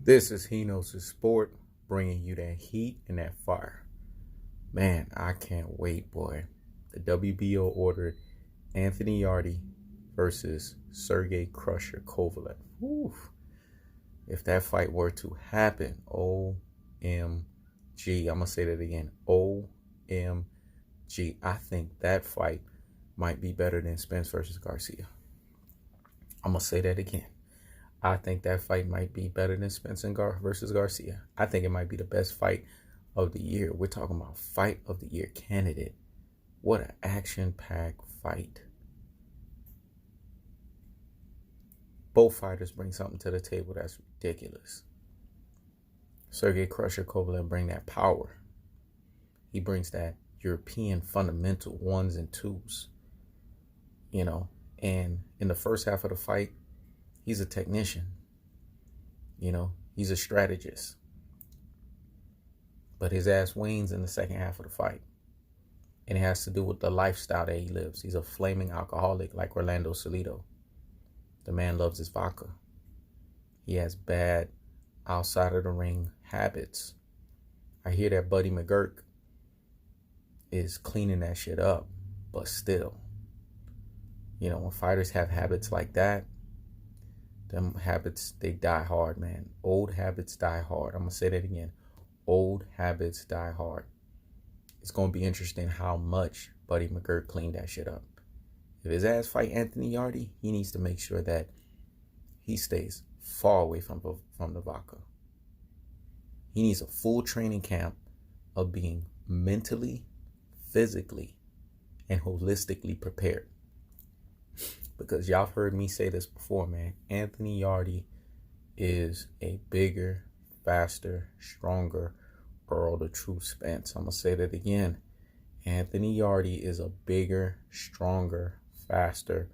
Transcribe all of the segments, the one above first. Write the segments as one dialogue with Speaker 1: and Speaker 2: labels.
Speaker 1: This is He Knows His Sport, bringing you that heat and that fire. Man, I can't wait, boy. The WBO ordered Anthony Yarde versus Sergey Krusher Kovalev. Oof. If that fight were to happen, OMG. I'm going to say that again. OMG. I think that fight might be better than Spence versus Garcia. I'm going to say that again. I think that fight might be better than Spence versus Garcia. I think it might be the best fight of the year. We're talking about fight of the year candidate. What an action-packed fight. Both fighters bring something to the table that's ridiculous. Sergey Krusher Kovalev bring that power. He brings that European fundamental ones and twos. And in the first half of the fight, he's a technician. He's a strategist. But his ass wanes in the second half of the fight. And it has to do with the lifestyle that he lives. He's a flaming alcoholic like Orlando Salido. The man loves his vodka. He has bad outside of the ring habits. I hear that Buddy McGurk is cleaning that shit up. But still, when fighters have habits like that, them habits, they die hard, man. Old habits die hard. I'm going to say that again. Old habits die hard. It's going to be interesting how much Buddy McGurk cleaned that shit up. If his ass fight Anthony Yarde, he needs to make sure that he stays far away from the vodka. He needs a full training camp of being mentally, physically, and holistically prepared. Because y'all have heard me say this before, man. Anthony Yarde is a bigger, faster, stronger Earl the True Spence. I'm going to say that again. Anthony Yarde is a bigger, stronger, faster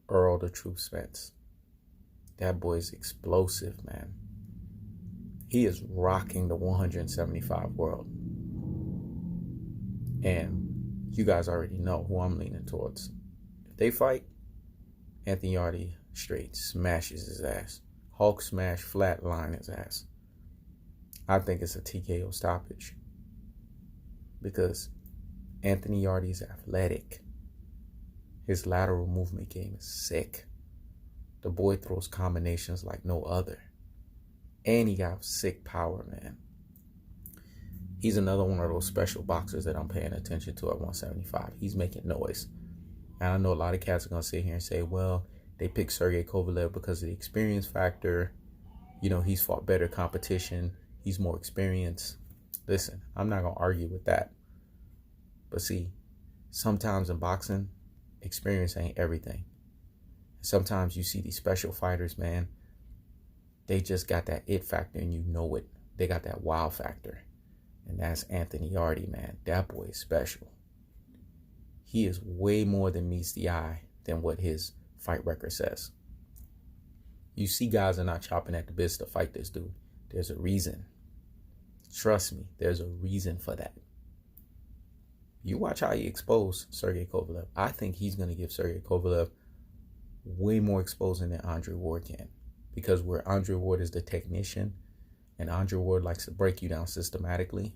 Speaker 1: Earl the True Spence. That boy's explosive, man. He is rocking the 175 world. And you guys already know who I'm leaning towards. If they fight, Anthony Yarde straight smashes his ass. Hulk smash, flatline his ass. I think it's a TKO stoppage. Because Anthony Yarde is athletic. His lateral movement game is sick. The boy throws combinations like no other. And he got sick power, man. He's another one of those special boxers that I'm paying attention to at 175. He's making noise. And I know a lot of cats are going to sit here and say, well, they picked Sergey Kovalev because of the experience factor. He's fought better competition. He's more experienced. Listen, I'm not going to argue with that. But see, sometimes in boxing, experience ain't everything. Sometimes you see these special fighters, man, they just got that it factor and you know it. They got that wow factor. And that's Anthony Yarde, man. That boy is special. He is way more than meets the eye than what his fight record says. You see guys are not chopping at the bits to fight this dude. There's a reason. Trust me, there's a reason for that. You watch how he exposed Sergey Kovalev. I think he's going to give Sergey Kovalev way more exposing than Andre Ward can. Because where Andre Ward is the technician, and Andre Ward likes to break you down systematically,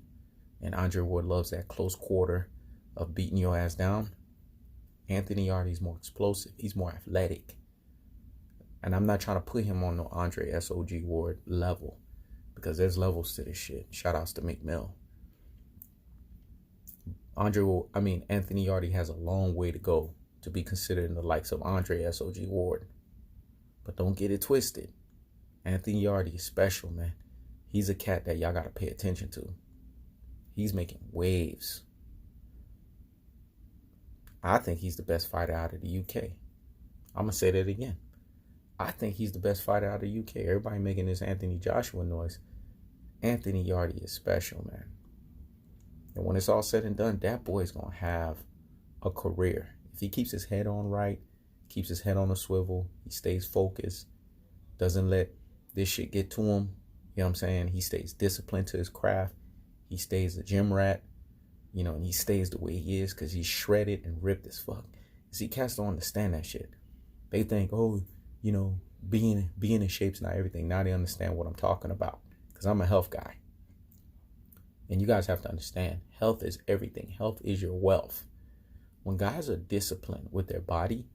Speaker 1: and Andre Ward loves that close quarter of beating your ass down, Anthony Yarde is more explosive. He's more athletic. And I'm not trying to put him on no Andre SOG Ward level, because there's levels to this shit. Shout outs to McMill. Anthony Yarde has a long way to go to be considered in the likes of Andre SOG Ward. But don't get it twisted. Anthony Yarde is special, man. He's a cat that y'all got to pay attention to. He's making waves. I think he's the best fighter out of the UK. I'm going to say that again. I think he's the best fighter out of the UK. Everybody making this Anthony Joshua noise. Anthony Yarde is special, man. And when it's all said and done, that boy's going to have a career. If he keeps his head on right, keeps his head on a swivel, he stays focused, doesn't let this shit get to him. You know what I'm saying? He stays disciplined to his craft. He stays a gym rat. And he stays the way he is because he's shredded and ripped as fuck. See, cats don't understand that shit. They think, being in shape's not everything. Now they understand what I'm talking about, because I'm a health guy. And you guys have to understand, health is everything. Health is your wealth. When guys are disciplined with their body,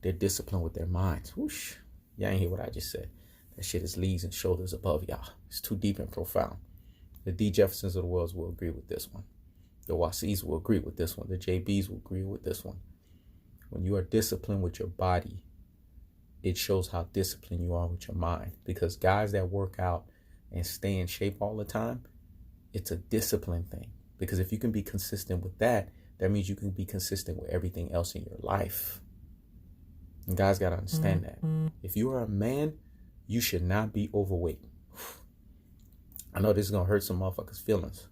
Speaker 1: they're disciplined with their minds. Whoosh. Y'all ain't hear what I just said. That shit is leagues and shoulders above y'all. It's too deep and profound. The D. Jeffersons of the world will agree with this one. The Wasis will agree with this one. The JBs will agree with this one. When you are disciplined with your body, it shows how disciplined you are with your mind. Because guys that work out and stay in shape all the time, it's a discipline thing. Because if you can be consistent with that, that means you can be consistent with everything else in your life. And guys got to understand that. If you are a man, you should not be overweight. I know this is going to hurt some motherfuckers' feelings.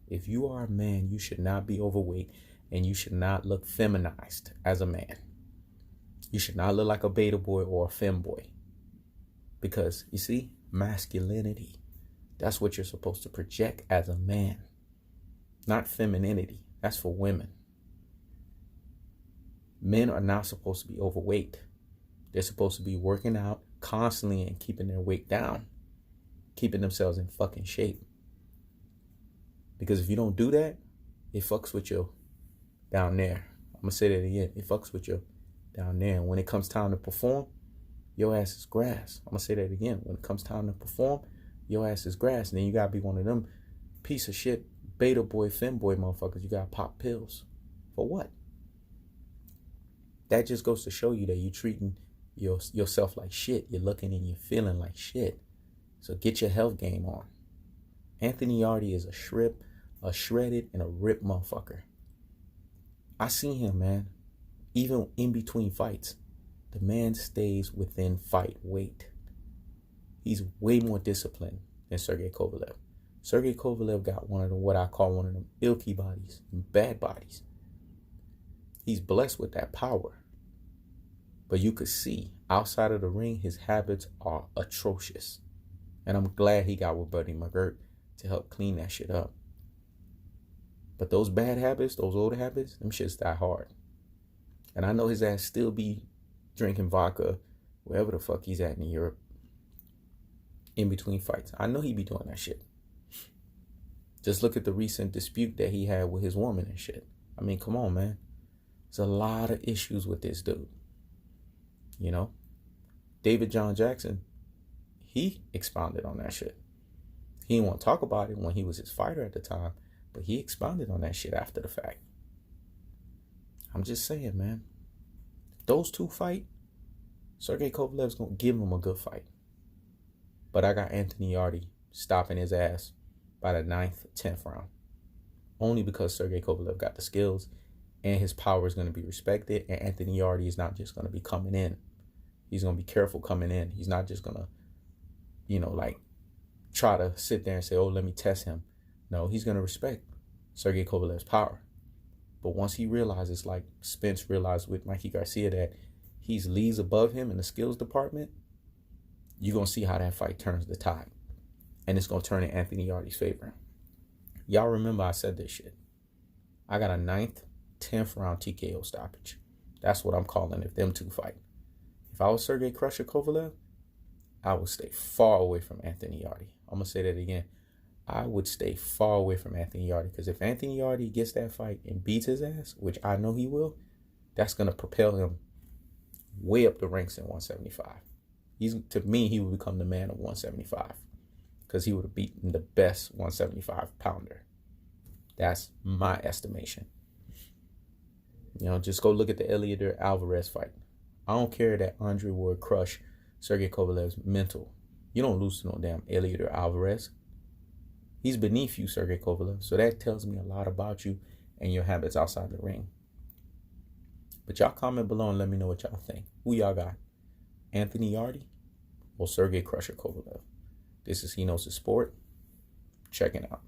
Speaker 1: If you are a man, you should not be overweight, and you should not look feminized as a man. You should not look like a beta boy or a femboy. Because, you see, masculinity, that's what you're supposed to project as a man. Not femininity. That's for women. Men are not supposed to be overweight. They're supposed to be working out constantly and keeping their weight down. Keeping themselves in fucking shape. Because if you don't do that, it fucks with you down there. I'm going to say that again. It fucks with you down there. And when it comes time to perform, your ass is grass. I'm going to say that again. When it comes time to perform, your ass is grass. And then you got to be one of them piece of shit beta boy, femboy motherfuckers. You got to pop pills. For what? That just goes to show you that you're treating yourself like shit. You're looking and you're feeling like shit. So get your health game on. Anthony Yarde is a shredded and a ripped motherfucker. I seen him, man. Even in between fights, the man stays within fight weight. He's way more disciplined than Sergey Kovalev. Sergey Kovalev got one of them, what I call one of them ilky bodies, bad bodies. He's blessed with that power. But you could see outside of the ring, his habits are atrocious. And I'm glad he got with Buddy McGirt to help clean that shit up. But those bad habits, those old habits, them shits die hard. And I know his ass still be drinking vodka wherever the fuck he's at in Europe. In between fights. I know he be doing that shit. Just look at the recent dispute that he had with his woman and shit. I mean, come on, man. There's a lot of issues with this dude. You know? David John Jackson, he expounded on that shit. He didn't want to talk about it when he was his fighter at the time, but he expounded on that shit after the fact. I'm just saying, man. If those two fight, Sergey Kovalev's going to give him a good fight. But I got Anthony Yarde stopping his ass by the 9th, 10th round. Only because Sergey Kovalev got the skills and his power is going to be respected. And Anthony Yarde is not just going to be coming in. He's going to be careful coming in. He's not just going to, try to sit there and say, oh, let me test him. No, he's going to respect Sergey Kovalev's power. But once he realizes, like Spence realized with Mikey Garcia, that he's leagues above him in the skills department, you're going to see how that fight turns the tide. And it's going to turn in Anthony Yarde's favor. Y'all remember I said this shit. I got a 9th, 10th round TKO stoppage. That's what I'm calling if them two fight. If I was Sergey Krusher Kovalev, I would stay far away from Anthony Yarde. I'm going to say that again. I would stay far away from Anthony Yarde. Because if Anthony Yarde gets that fight and beats his ass, which I know he will, that's going to propel him way up the ranks in 175. To me, he would become the man of 175. Because he would have beaten the best 175 pounder. That's my estimation. Just go look at the Eliodor Alvarez fight. I don't care that Andre would crush Sergey Kovalev's mental. You don't lose to no damn Eliodor Alvarez. He's beneath you, Sergey Kovalev. So that tells me a lot about you and your habits outside the ring. But y'all comment below and let me know what y'all think. Who y'all got? Anthony Yarde or Sergey Krusher Kovalev? This is He Knows His Sport. Check it out.